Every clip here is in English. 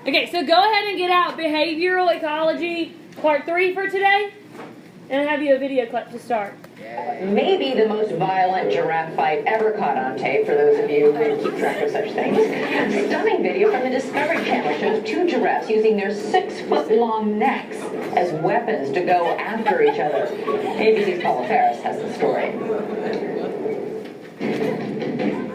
Okay, so go ahead and get out behavioral ecology part 3 for today. And I'll have you a video clip to start. Maybe the most violent giraffe fight ever caught on tape, for those of you who keep track of such things. Stunning video from the Discovery Channel shows 2 giraffes using their 6-foot-long necks as weapons to go after each other. ABC's Paula Ferris has the story.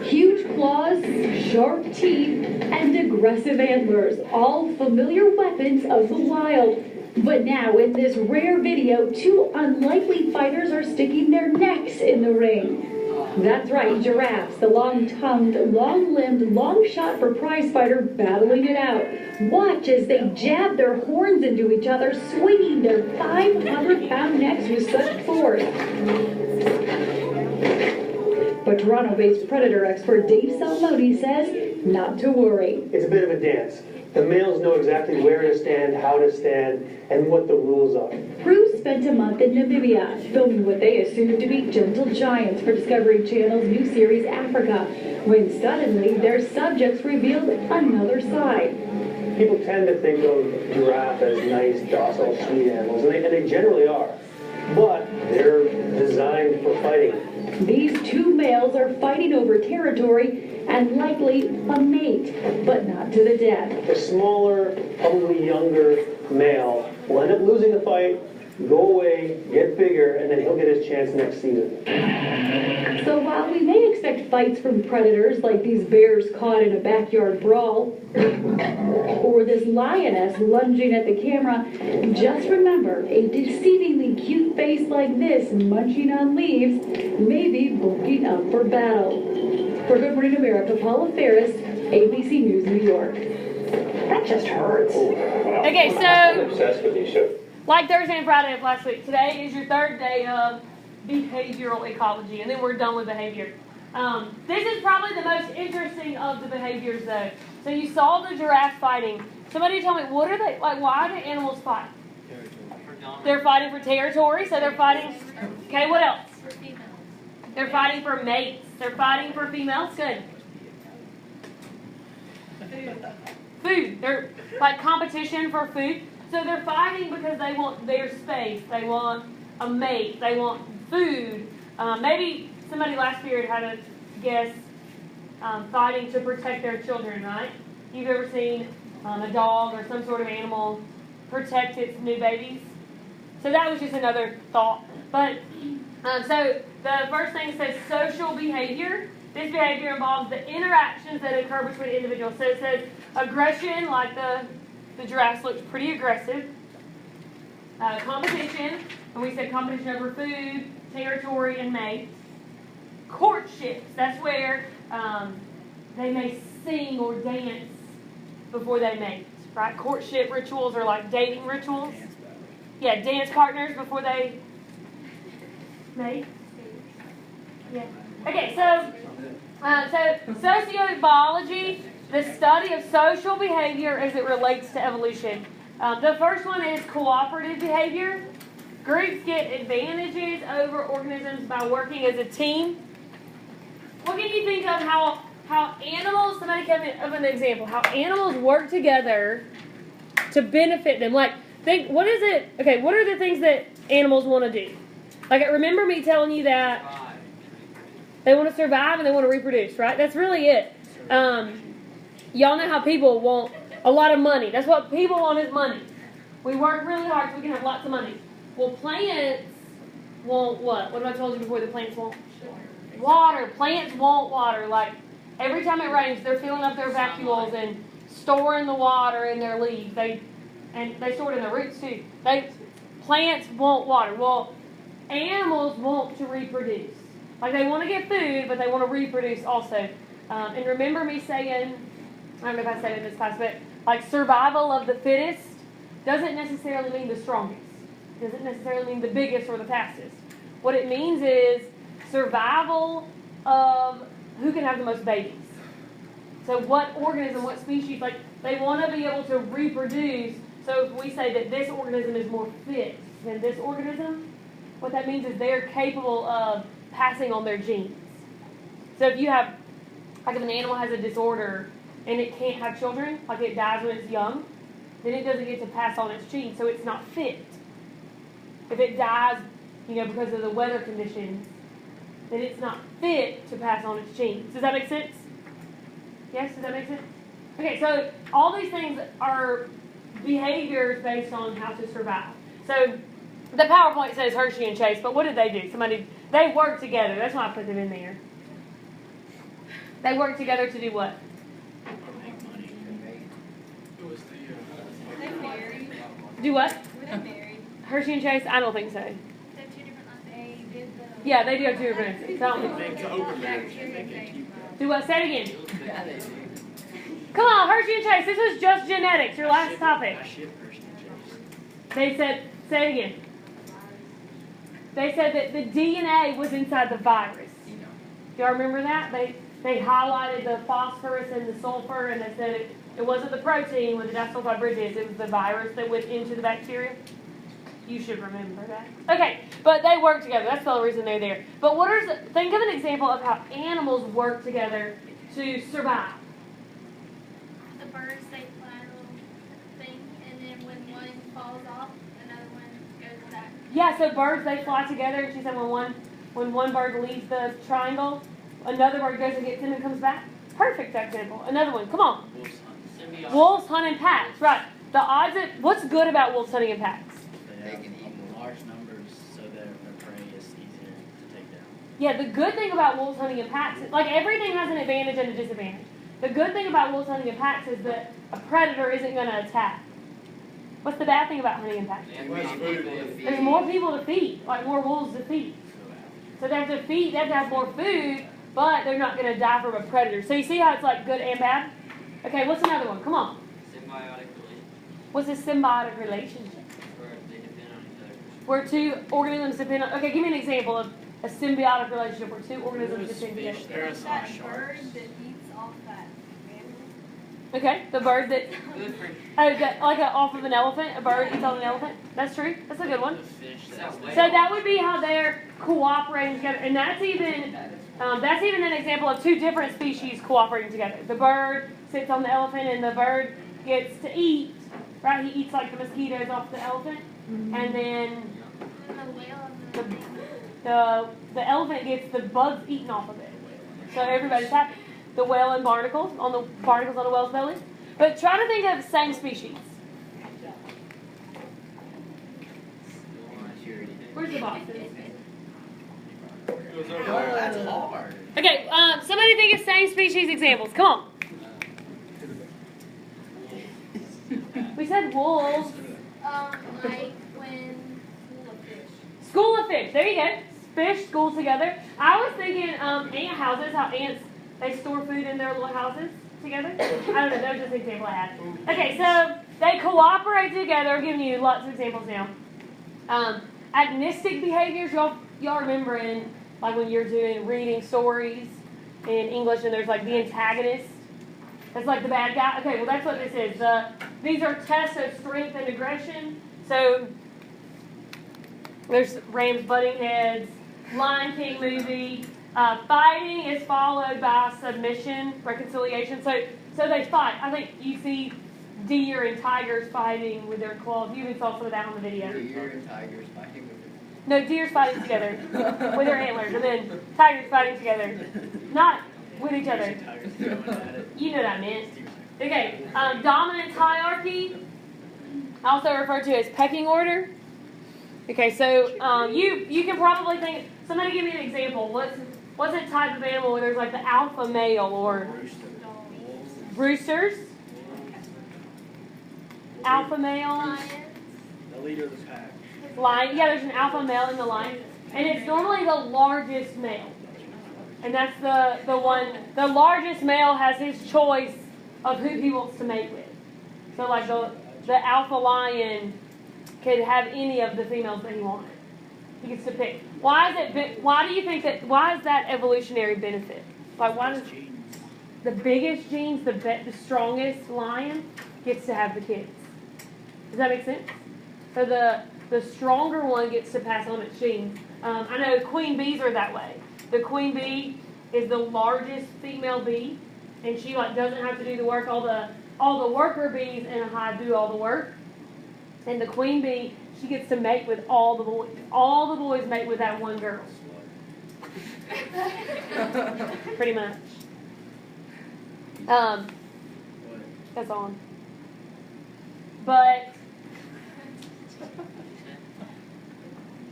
Huge claws, sharp teeth, and aggressive antlers, all familiar weapons of the wild. But now, in this rare video, 2 unlikely fighters are sticking their necks in the ring. That's right, giraffes, the long-tongued, long-limbed, long-shot for prize fighter, battling it out. Watch as they jab their horns into each other, swinging their 500-pound necks with such force. But Toronto-based predator expert Dave Salmoni says not to worry. It's a bit of a dance. The males know exactly where to stand, how to stand, and what the rules are. Crews spent a month in Namibia, filming what they assumed to be gentle giants for Discovery Channel's new series Africa, when suddenly their subjects revealed another side. People tend to think of giraffe as nice, docile, sweet animals, and they generally are. But they're designed for fighting. These 2 males are fighting over territory and likely a mate, but not to the death. The smaller, probably younger male will end up losing the fight, go away, get bigger, and then he'll get his chance next season. So while we may expect fights from predators like these bears caught in a backyard brawl, or this lioness lunging at the camera, just remember, a deceivingly cute face like this munching on leaves may be bulking up for battle. For Good Morning America, Paula Ferris, ABC News, New York. That just hurts. Okay, so I'm obsessed with these shows. like Thursday and Friday of last week, today is your 3rd day of behavioral ecology, and then we're done with behavior. This is probably the most interesting of the behaviors, though. So you saw the giraffe fighting. Somebody tell me, what are they, like, why do animals fight? They're fighting for territory, so they're fighting, okay, what else? They're fighting for mates. They're fighting for females. Good. Food. They're like competition for food. So they're fighting because they want their space. They want a mate. They want food. Maybe somebody last period had a guess fighting to protect their children, right? You've ever seen a dog or some sort of animal protect its new babies? So that was just another thought. But so the first thing says social behavior. This behavior involves the interactions that occur between individuals. So it says aggression, like the giraffes looked pretty aggressive. Competition, and we said competition over food, territory, and mate. Courtships, that's where they may sing or dance before they mate, right? Courtship rituals are like dating rituals. Yeah, dance partners before they mate. Yeah. Okay, so sociobiology, the study of social behavior as it relates to evolution. The first one is cooperative behavior. Groups get advantages over organisms by working as a team. What can you think of how animals, somebody come up with an example, how animals work together to benefit them? Like, think, what is it, okay, what are the things that animals want to do? Like, remember me telling you that they want to survive and they want to reproduce, right? That's really it. Y'all know how people want a lot of money. That's what people want, is money. We work really hard so we can have lots of money. Well, plants want what? What have I told you before the plants want? Water. Plants want water. Like, every time it rains, they're filling up their vacuoles and storing the water in their leaves. They store it in their roots too. Plants want water. Well, animals want to reproduce. Like, they want to get food, but they want to reproduce also. And remember me saying, I don't know if I said it in this class, but like survival of the fittest doesn't necessarily mean the strongest. Doesn't necessarily mean the biggest or the fastest. What it means is survival of who can have the most babies. So what organism, what species, like they want to be able to reproduce. So if we say that this organism is more fit than this organism, what that means is they're capable of passing on their genes. So if you have, like if an animal has a disorder, and it can't have children, like it dies when it's young, then it doesn't get to pass on its genes, so it's not fit. If it dies, because of the weather conditions, then it's not fit to pass on its genes. Does that make sense? Yes, does that make sense? Okay, so all these things are behaviors based on how to survive. So the PowerPoint says Hershey and Chase, but what did they do? They worked together. That's why I put them in there. They worked together to do what? Do what? Were they married? Hershey and Chase? I don't think so. They have two different, they did the. Yeah, they do have two different entities. I don't think so. Do what? Say it again. Yeah, they do. Come on, Hershey and Chase. This was just genetics, your last topic. They said, say it again. They said that the DNA was inside the virus. Do y'all remember that? They highlighted the phosphorus and the sulfur, and they said it wasn't the protein with the disulfide bridges, it was the virus that went into the bacteria. You should remember that. Okay, but they work together. That's the only reason they're there. But think of an example of how animals work together to survive. The birds, they fly a little thing, and then when one falls off, another one goes back. Yeah, so birds, they fly together. She said when one bird leaves the triangle, another bird goes and gets him and comes back. Perfect example. Another one. Come on. Wolves hunt in packs. Right. The odds of what's good about wolves hunting in packs? They can eat in large numbers, so their prey is easier to take down. Yeah, the good thing about wolves hunting in packs, like everything has an advantage and a disadvantage. The good thing about wolves hunting in packs is that a predator isn't going to attack. What's the bad thing about hunting in packs? There's more people to feed, like more wolves to feed. So they have to have more food, but they're not going to die from a predator. So you see how it's like good and bad? Okay, what's another one? Come on. Symbiotic relationship. What's a symbiotic relationship? Where they depend on each other. Where two organisms depend on... Okay, give me an example of a symbiotic relationship where two organisms depend together. There's that bird that eats off that animal. Okay, the bird that... Good for off of an elephant, a bird eats off an elephant. That's true. That's a good one. the fish. So that would be how they're cooperating together, and that's even an example of two different species cooperating together. The bird sits on the elephant, and the bird gets to eat. Right? He eats like the mosquitoes off the elephant, and then And the whale and the the elephant gets the bugs eaten off of it. So everybody's happy. The whale and barnacles on the whale's belly. But try to think of the same species. Where's the boxes? Oh, that's hard. Okay, somebody think of same species examples. Come on. We said wolves. like when school of fish. School of fish. There you go. Fish school together. I was thinking ant houses. How ants they store food in their little houses together. I don't know. That was just an example I had. Okay, so they cooperate together. I'm giving you lots of examples now. Agnostic behaviors. Y'all remember in like when you're doing reading stories in English and there's like the antagonist. That's like the bad guy. Okay, well that's what this is. These are tests of strength and aggression. So there's Rams butting heads, Lion King movie. Fighting is followed by submission, reconciliation. So they fight. I think you see deer and tigers fighting with their claws. You even saw some of that on the video. Deer and tigers fighting with it. No, deer's fighting together with their antlers, and then tigers fighting together, not with each other. You know what I meant. Okay, dominance hierarchy, also referred to as pecking order. Okay, so you can probably think. Somebody give me an example. What's a type of animal where there's like the alpha male or roosters? Alpha male. The leader of the pack. Lion. Yeah, there's an alpha male in the lion, and it's normally the largest male. And that's the one. The largest male has his choice of who he wants to mate with. So like the alpha lion could have any of the females that he wanted. He gets to pick. Why do you think that? Why is that evolutionary benefit? Like why does the biggest genes, the strongest lion gets to have the kids? Does that make sense? So the stronger one gets to pass on its genes. I know queen bees are that way. The queen bee is the largest female bee, and she like doesn't have to do the work. All the worker bees in a hive do all the work, and the queen bee, she gets to mate with all the boys. All the boys mate with that one girl. Pretty much. That's on. But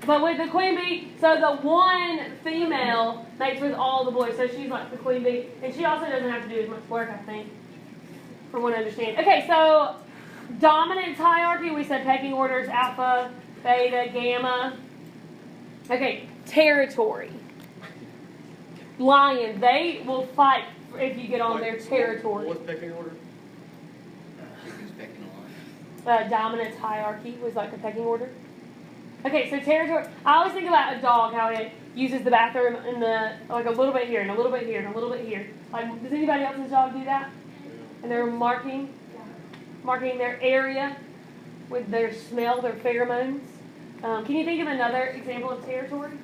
with the queen bee, so the one female mates with all the boys. So she's like the queen bee. And she also doesn't have to do as much work, I think, from what I understand. Okay, so dominance hierarchy, we said pecking orders, alpha, beta, gamma. Okay, territory. Lion, they will fight if you get on their territory. What's pecking order? Who's pecking a lot? Dominance hierarchy was like a pecking order. Okay, so territory. I always think about a dog, how it uses the bathroom in the like a little bit here and a little bit here and a little bit here. Like, does anybody else's dog do that? And they're marking their area with their smell, their pheromones. Can you think of another example of territory?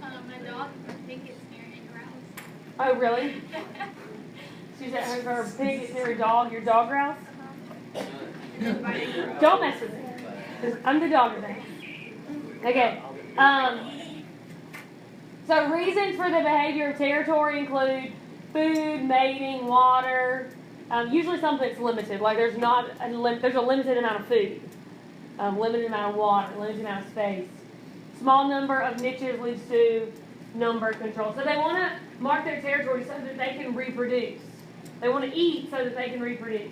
My dog, I think it's near and growls. Oh, really? She's at her pig, it's near her dog. Your dog growls? Don't mess with it. I'm the dog today. Okay. So reasons for the behavior of territory include food, mating, water. Usually something that's limited. Like there's a limited amount of food, limited amount of water, limited amount of space. Small number of niches leads to number control. So they want to mark their territory so that they can reproduce. They want to eat so that they can reproduce.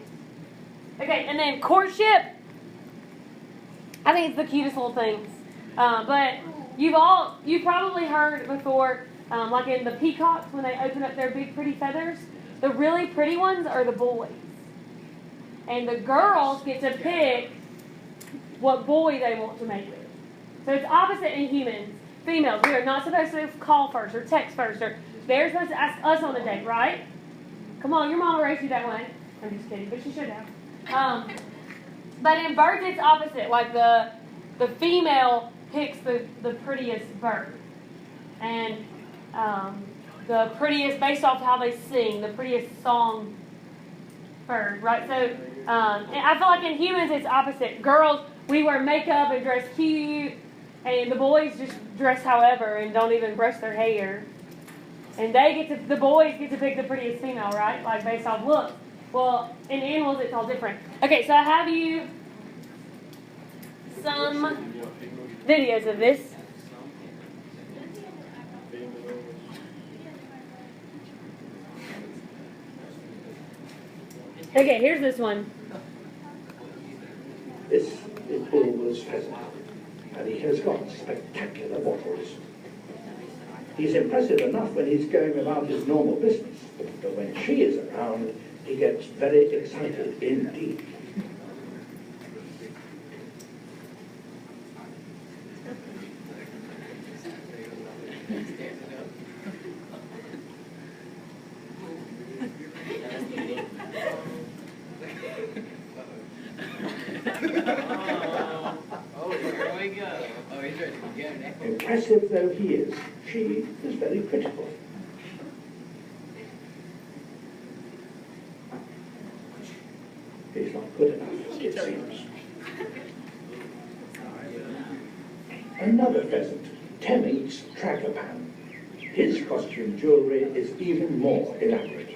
Okay, and then courtship. I think it's the cutest little things. But you've probably heard before, like in the peacocks when they open up their big pretty feathers, the really pretty ones are the boys. And the girls get to pick what boy they want to mate with. So it's opposite in humans. Females, we are not supposed to call first or text first, or they're supposed to ask us on a date, right? Come on, your mama raised you that way. I'm just kidding, but she should have. But in birds, it's opposite. Like the female picks the prettiest bird, and the prettiest based off how they sing, the prettiest song bird, right? So and I feel like in humans, it's opposite. Girls, we wear makeup and dress cute, and the boys just dress however and don't even brush their hair. And the boys get to pick the prettiest female, right? Like based off look. Well, in animals, it's all different. Okay, so I have you some videos of this. Okay, here's this one. This is Bulwer's pheasant, and he has got spectacular bottles. He's impressive enough when he's going about his normal business, but when she is around, he gets very excited indeed. Impressive though he is, she is very critical. He's not good enough, it seems. Another pheasant, Temmie's Tragopan. His costume jewellery is even more elaborate.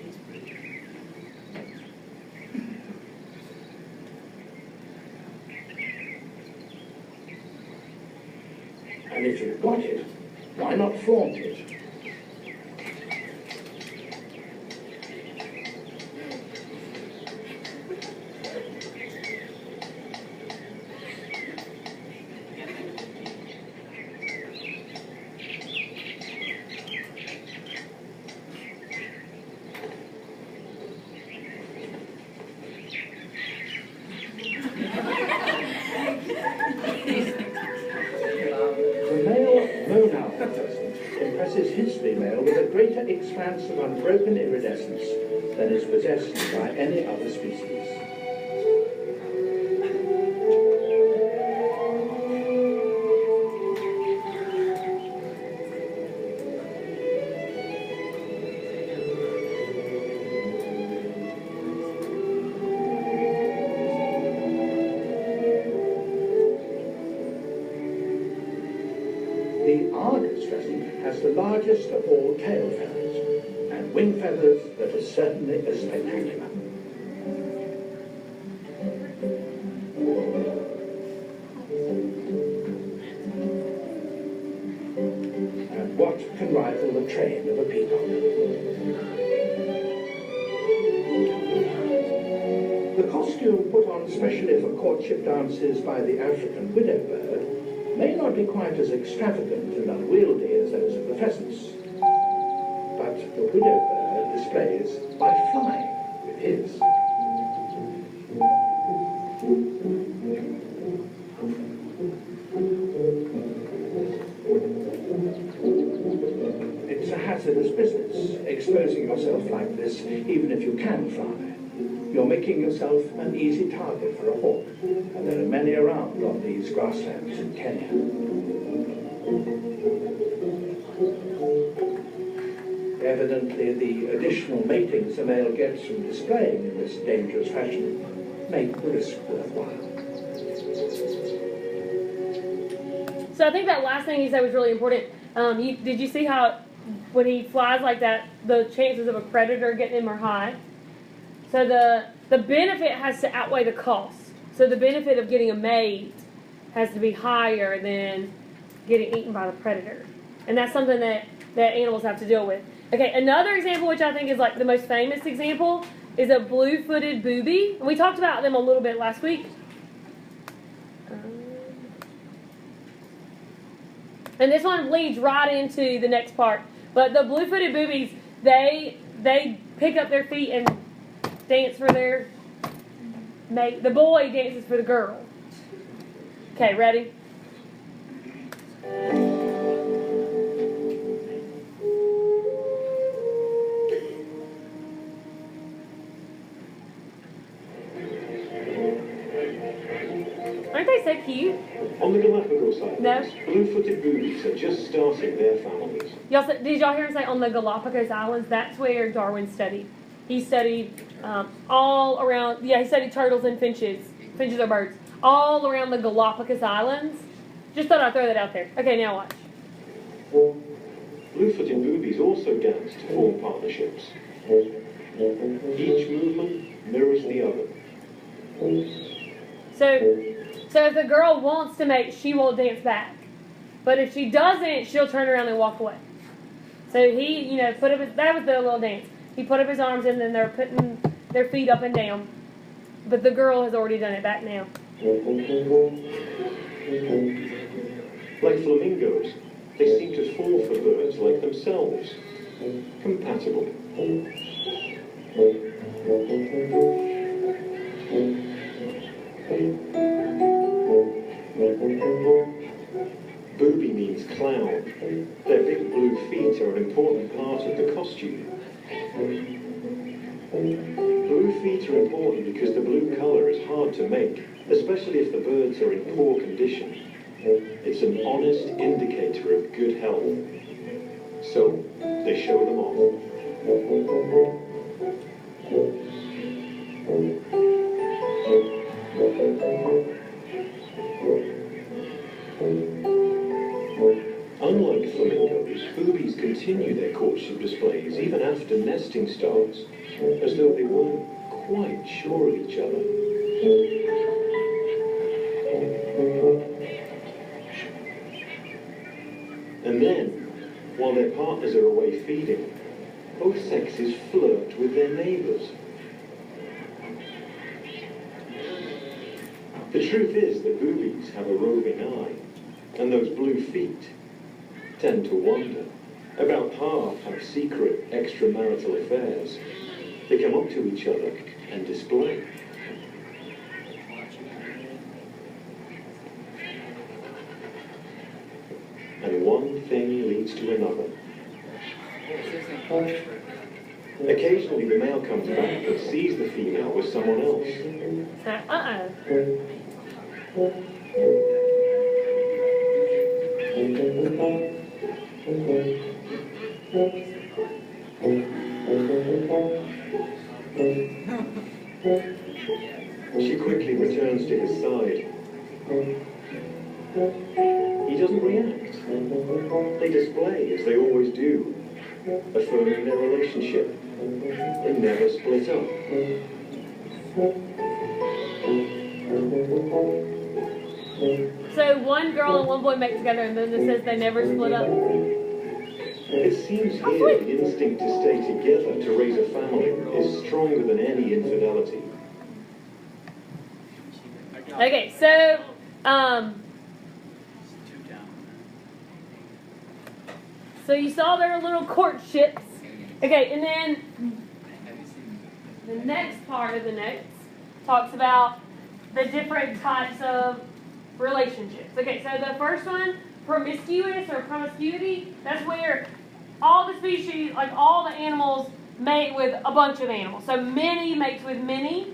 And if you've got it, why not flaunt it? Impresses his female with a greater expanse of unbroken iridescence than is possessed by any other species. the largest of all tail feathers, and wing feathers that are certainly as spectacular. And what can rival the train of a peacock? The costume put on specially for courtship dances by the African widow bird may not be quite as extravagant and unwieldy as those of the pheasants. But the widow bird displays by flying with his. It's a hazardous business, exposing yourself like this, even if you can fly. You're making yourself an easy target for a hawk, and there are many around on these grasslands in Kenya. Evidently, the additional matings a male gets from displaying in this dangerous fashion make the risk worthwhile. So I think that last thing he said was really important. Did you see how when he flies like that, the chances of a predator getting him are high? So the benefit has to outweigh the cost. So the benefit of getting a mate has to be higher than getting eaten by the predator. And that's something that animals have to deal with. Okay, another example, which I think is like the most famous example, is a blue-footed booby. And we talked about them a little bit last week. And this one leads right into the next part. But the blue-footed boobies, they pick up their feet and dance for their mate. The boy dances for the girl. Okay, ready? Aren't they so cute? On the Galapagos Islands, No. blue-footed boobies are just starting their families. Did y'all hear him say on the Galapagos Islands? That's where Darwin studied. He studied all around, he studied turtles and finches. Finches are birds. All around the Galapagos Islands. Just thought I'd throw that out there. Okay, now watch. Blue-footed boobies also dance to form partnerships. Each movement mirrors the other. So if the girl wants to mate, she will dance back. But if she doesn't, she'll turn around and walk away. So he, put up that was the little dance. He put up his arms and then they're putting their feet up and down. But the girl has already done it back now. Like flamingos, they seem to fall for birds like themselves. Compatible. Booby means cloud. Their big blue feet are an important part of the costume. Blue feet are important because the blue colour is hard to make, especially if the birds are in poor condition. It's an honest indicator of good health. So, they show them off. Unlike flamingos, boobies continue their courtship displays even after nesting starts, as though they weren't quite sure of each other. And then, while their partners are away feeding, both sexes flirt with their neighbours. The truth is that boobies have a roving eye, and those blue feet tend to wander. About half have secret extramarital affairs. They come up to each other and display. And one thing leads to another. Occasionally the male comes back and sees the female with someone else. She quickly returns to his side. he doesn't react. They display, as they always do, affirming their relationship and never split up. So one girl and one boy make together, and then it says they never split up. It seems here the instinct to stay together to raise a family is stronger than any infidelity. Okay, so so you saw their little courtships. Okay, and then the next part of the notes talks about the different types of relationships. Okay, so the first one, promiscuous or promiscuity, that's where all the species, like all the animals, mate with a bunch of animals. So many mates with many.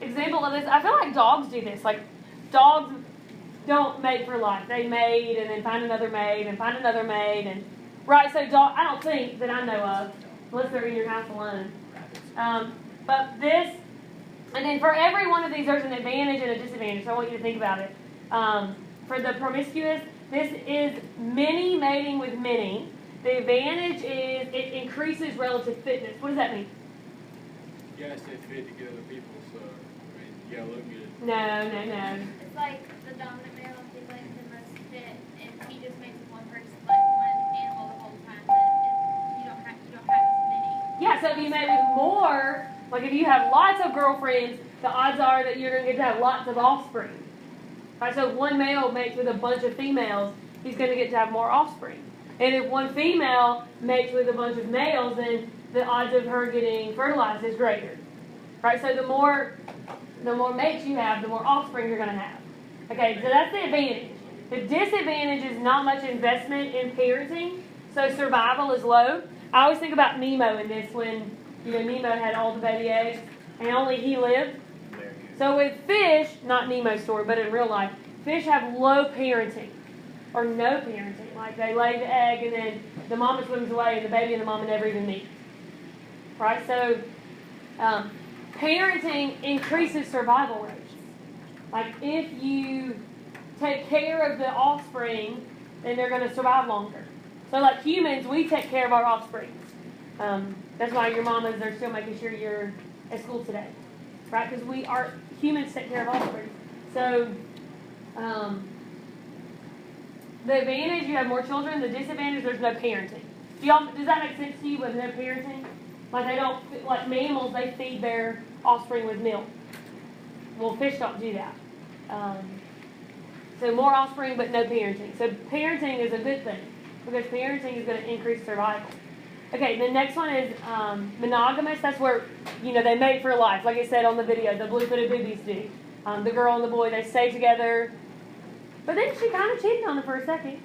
Example of this, I feel like dogs do this. Like dogs don't mate for life. They mate and then find another mate and find another mate. And right, so I don't think that I know of, unless they're in your house alone. But this, and then for every one of these, there's an advantage and a disadvantage. So I want you to think about it. For the promiscuous, this is many mating with many. The advantage is it increases relative fitness. What does that mean? You gotta stay fit to get other people, so I mean, you gotta look good. No. It's like the dominant male, he's like the most fit, and he just makes one person, like one animal the whole time. But you don't have as many. Yeah, so if you mate with more, like if you have lots of girlfriends, the odds are that you're going to get to have lots of offspring. Right, so if one male mates with a bunch of females, he's going to get to have more offspring. And if one female mates with a bunch of males, then the odds of her getting fertilized is greater. Right, so the more mates you have, the more offspring you're going to have. Okay, so that's the advantage. The disadvantage is not much investment in parenting, so survival is low. I always think about Nemo in this when, Nemo had all the baby eggs and only he lived. So with fish, not Nemo's story, but in real life, fish have low parenting or no parenting. Like they lay the egg and then the mama swims away and the baby and the mama never even meet. Right? So parenting increases survival rates. Like if you take care of the offspring, then they're going to survive longer. So like humans, we take care of our offspring. That's why your mamas are still making sure you're at school today. Right? Because humans take care of offspring. So the advantage, you have more children. The disadvantage, there's no parenting. Does that make sense to you with no parenting? Like like mammals, they feed their offspring with milk. Well, fish don't do that. So more offspring, but no parenting. So parenting is a good thing because parenting is going to increase survival. Okay, the next one is monogamous. That's where, they mate for life. Like I said on the video, the blue-footed boobies do. The girl and the boy, they stay together. But then she kind of cheated on him for a second.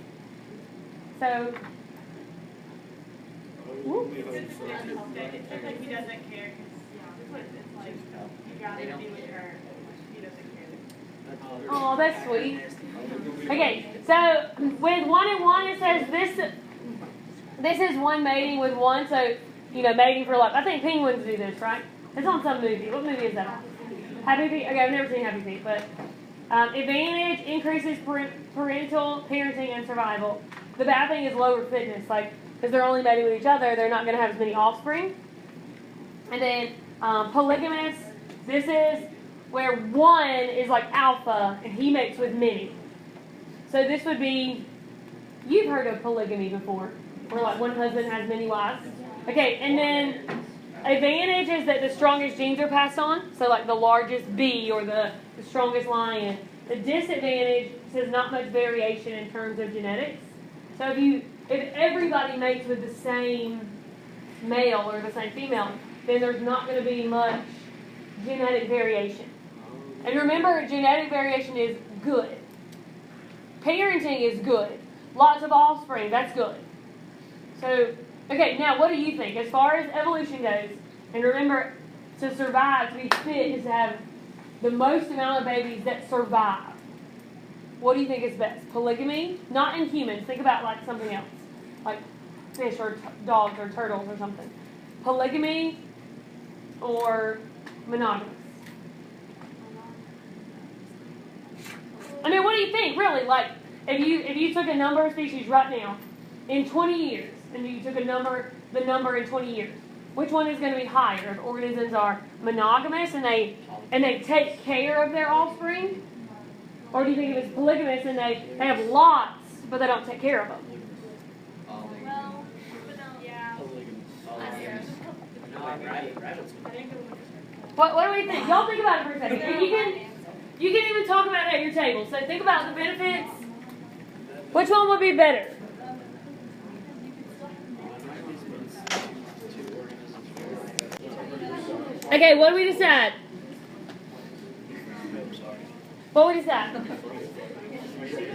So, whoop. It's like he doesn't care. It's like you gotta be with her. He doesn't care. Oh, that's sweet. Okay, so with 1 and 1, it says this is one mating with one, so, mating for life. I think penguins do this, right? It's on some movie. What movie is that on? Happy Feet? Okay, I've never seen Happy Feet, but advantage increases parental parenting and survival. The bad thing is lower fitness, because they're only mating with each other, they're not going to have as many offspring. And then polygamous, this is where one is like alpha, and he mates with many. So this would be, you've heard of polygamy before, where like one husband has many wives. Okay, and then advantage is that the strongest genes are passed on, so like the largest bee or the strongest lion. The disadvantage says not much variation in terms of genetics. So if everybody mates with the same male or the same female, then there's not going to be much genetic variation. And remember, genetic variation is good. Parenting is good. Lots of offspring, that's good. So, okay, now what do you think? As far as evolution goes, and remember, to survive, to be fit, is to have the most amount of babies that survive. What do you think is best? Polygamy? Not in humans. Think about like something else. Like fish or dogs or turtles or something. Polygamy or monogamous? I mean, what do you think, really? Like, if you took a number of species right now, in 20 years, and you took the number in 20 years, which one is going to be higher? If organisms are monogamous and they take care of their offspring, or do you think if it's polygamous and they have lots but they don't take care of them? Well, but no, yeah. What do we think? Y'all think about it for a second. And you can even talk about it at your table. So think about the benefits. Which one would be better? Okay, what do we decide? What do we decide?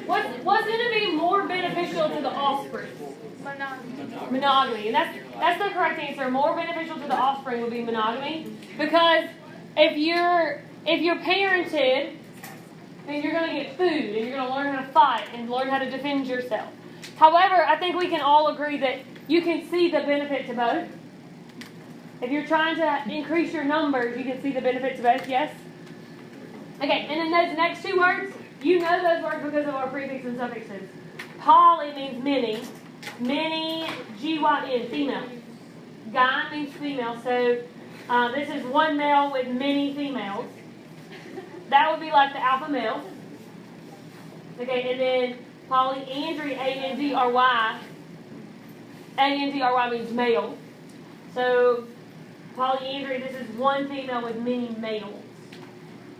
What's going to be more beneficial to the offspring? Monogamy. And that's the correct answer. More beneficial to the offspring would be monogamy. Because if you're parented, then you're going to get food and you're going to learn how to fight and learn how to defend yourself. However, I think we can all agree that you can see the benefit to both. If you're trying to increase your numbers, you can see the benefits of both, yes? Okay, and then those next two words, you know those words because of our prefixes and suffixes. Poly means many. Many, G-Y-N, female. Guy means female, so this is one male with many females. That would be like the alpha male. Okay, and then polyandry, A-N-D-R-Y. A-N-D-R-Y means male. So polyandry, this is one female with many males.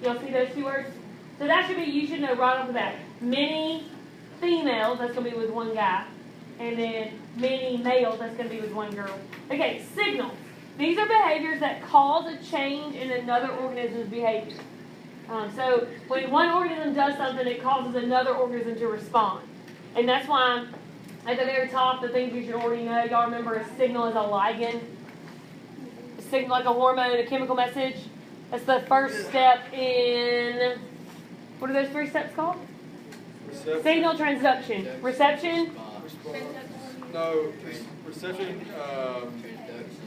Y'all see those two words? So that should be, you should know right off the bat. Many females, that's going to be with one guy. And then many males, that's going to be with one girl. Okay, signals. These are behaviors that cause a change in another organism's behavior. So when one organism does something, it causes another organism to respond. And that's why at the very top, the things you should already know, y'all remember a signal is a ligand. A signal like a hormone, a chemical message. That's the first step in, what are those three steps called? Reception. Signal transduction. Reception. No, reception.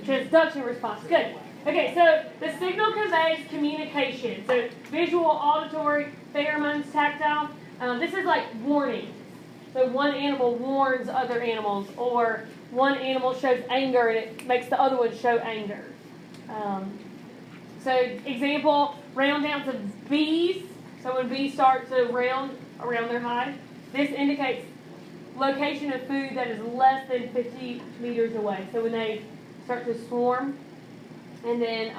Transduction response. Good. Okay, so the signal conveys communication. So visual, auditory, pheromones, tactile. This is like warning. So one animal warns other animals, or one animal shows anger and it makes the other one show anger. So example, round downs of bees. So when bees start to round around their hive, this indicates location of food that is less than 50 meters away. So when they start to swarm, and then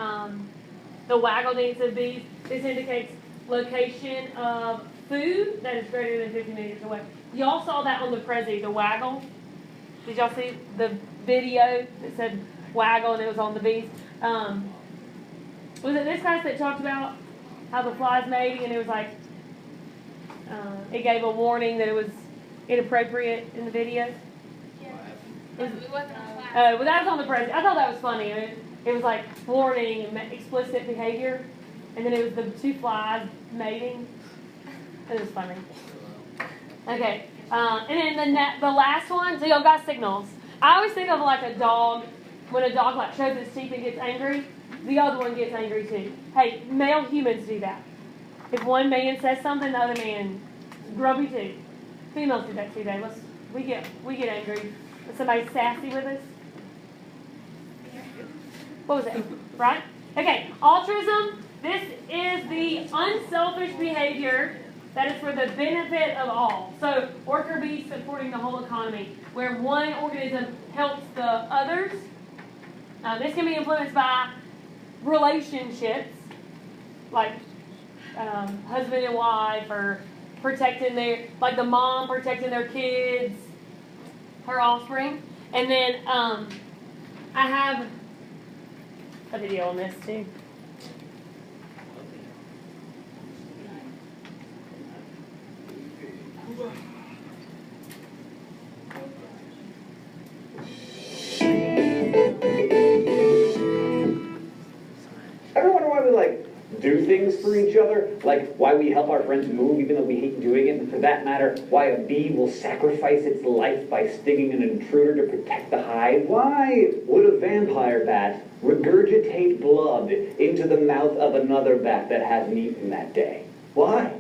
the waggle dance of bees, this indicates location of food that is greater than 50 meters away. Y'all saw that on the Prezi, the waggle. Did y'all see the video that said waggle and it was on the bees? Was it this class that talked about how the flies mating and it was like, it gave a warning that it was inappropriate in the video? Yeah. It wasn't on class. Well, that was on the Prezi. I thought that was funny. It was like warning, explicit behavior, and then it was the two flies mating. It was funny. Okay, and then the last one. So y'all got signals. I always think of like a dog. When a dog like shows its teeth and gets angry, the other one gets angry too. Hey, male humans do that. If one man says something, the other man grumpy too. Females do that too. We get angry when somebody's sassy with us. What was it? Right? Okay, altruism. This is the unselfish behavior that is for the benefit of all. So, worker bees supporting the whole economy, where one organism helps the others. This can be influenced by relationships, like husband and wife, or protecting like the mom protecting their kids, her offspring. And then I have a video on this too. Ever wonder why we do things for each other? Like why we help our friends move even though we hate doing it? And for that matter, why a bee will sacrifice its life by stinging an intruder to protect the hive? Why would a vampire bat regurgitate blood into the mouth of another bat that hasn't eaten that day? Why?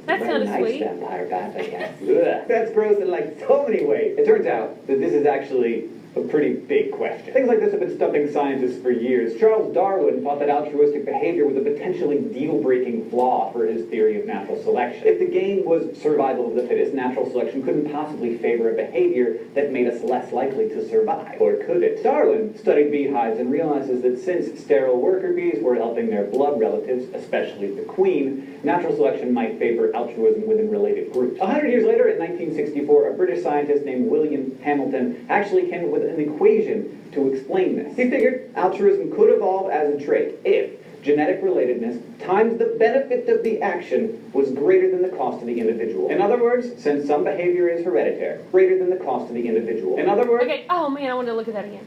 That's Very kind of nice sweet. vampire bat, I guess. Ugh, that's gross in like so many ways. It turns out that this is actually a pretty big question. Things like this have been stumping scientists for years. Charles Darwin thought that altruistic behavior was a potentially deal-breaking flaw for his theory of natural selection. If the game was survival of the fittest, natural selection couldn't possibly favor a behavior that made us less likely to survive. Or could it? Darwin studied beehives and realizes that since sterile worker bees were helping their blood relatives, especially the queen, natural selection might favor altruism within related groups. 100 years later, in 1964, a British scientist named William Hamilton actually came up with an equation to explain this. He figured altruism could evolve as a trait if genetic relatedness times the benefit of the action was greater than the cost of the individual. In other words, since some behavior is hereditary, greater than the cost of the individual. In other words... Okay, oh man, I wanted to look at that again.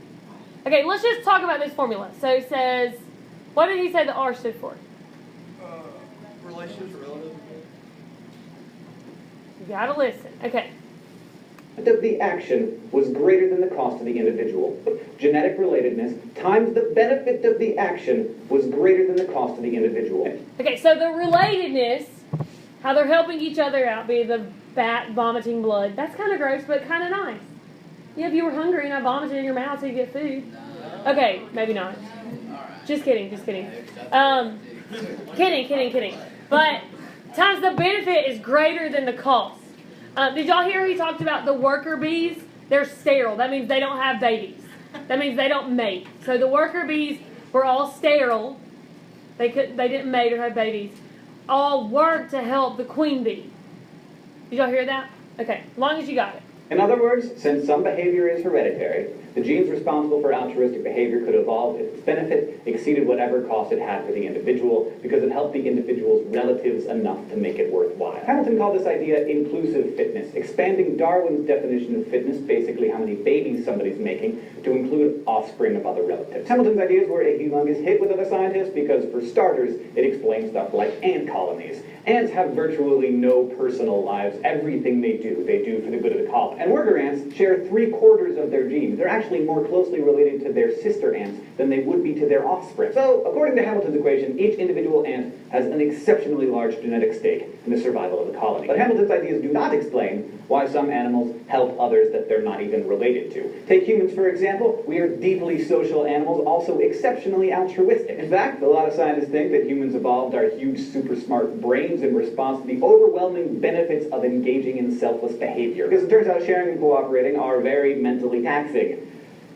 Okay, let's just talk about this formula. So it says, what did he say the R stood for? Relationships, relative. You gotta listen. Okay. Of the action was greater than the cost of the individual. Genetic relatedness times the benefit of the action was greater than the cost of the individual. Okay, so the relatedness, how they're helping each other out, be the bat vomiting blood, that's kind of gross, but kind of nice. Yeah, if you were hungry and I vomited in your mouth so you get food. Okay, maybe not. Just kidding, just kidding. Kidding. But times the benefit is greater than the cost. Did y'all hear he talked about the worker bees? They're sterile. That means they don't have babies. That means they don't mate. So the worker bees were all sterile. They didn't mate or have babies. All work to help the queen bee. Did y'all hear that? Okay, as long as you got it. In other words, since some behavior is hereditary, the genes responsible for altruistic behavior could evolve if its benefit exceeded whatever cost it had for the individual, because it helped the individual's relatives enough to make it worthwhile. Hamilton called this idea inclusive fitness, expanding Darwin's definition of fitness, basically how many babies somebody's making, to include offspring of other relatives. Hamilton's ideas were a humongous hit with other scientists because, for starters, it explains stuff like ant colonies. Ants have virtually no personal lives. Everything they do for the good of the colony. And worker ants share 3/4 of their genes. They're actually more closely related to their sister ants than they would be to their offspring. So, according to Hamilton's equation, each individual ant has an exceptionally large genetic stake in the survival of the colony. But Hamilton's ideas do not explain why some animals help others that they're not even related to. Take humans, for example. We are deeply social animals, also exceptionally altruistic. In fact, a lot of scientists think that humans evolved our huge, super smart brains in response to the overwhelming benefits of engaging in selfless behavior. Because it turns out sharing and cooperating are very mentally taxing.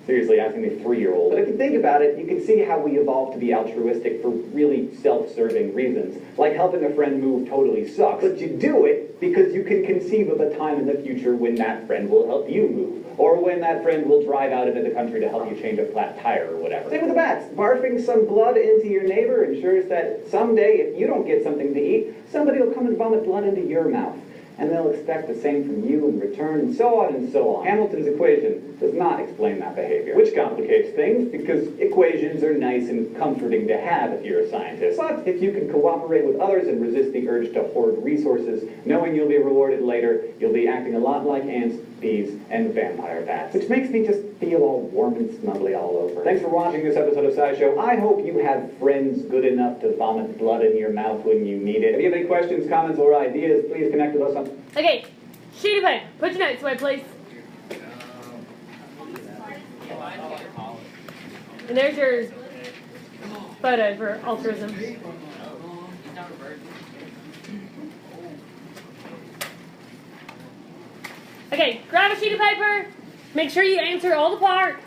Seriously, asking a 3-year-old. But if you think about it, you can see how we evolved to be altruistic for really self-serving reasons. Like helping a friend move totally sucks, but you do it because you can conceive of a time in the future when that friend will help you move. Or when that friend will drive out into the country to help you change a flat tire or whatever. Same with the bats. Barfing some blood into your neighbor ensures that someday, if you don't get something to eat, somebody will come and vomit blood into your mouth. And they'll expect the same from you in return, and so on and so on. Hamilton's equation does not explain that behavior, which complicates things because equations are nice and comforting to have if you're a scientist. But if you can cooperate with others and resist the urge to hoard resources, knowing you'll be rewarded later, you'll be acting a lot like ants, bees, and vampire bats. Which makes me just feel all warm and snuggly all over. Thanks for watching this episode of SciShow. I hope you have friends good enough to vomit blood in your mouth when you need it. If you have any questions, comments, or ideas, please connect with us on... Okay, sheet of paper. Put your notes away, please. And there's your photo for altruism. Okay, grab a sheet of paper. Make sure you answer all the parts.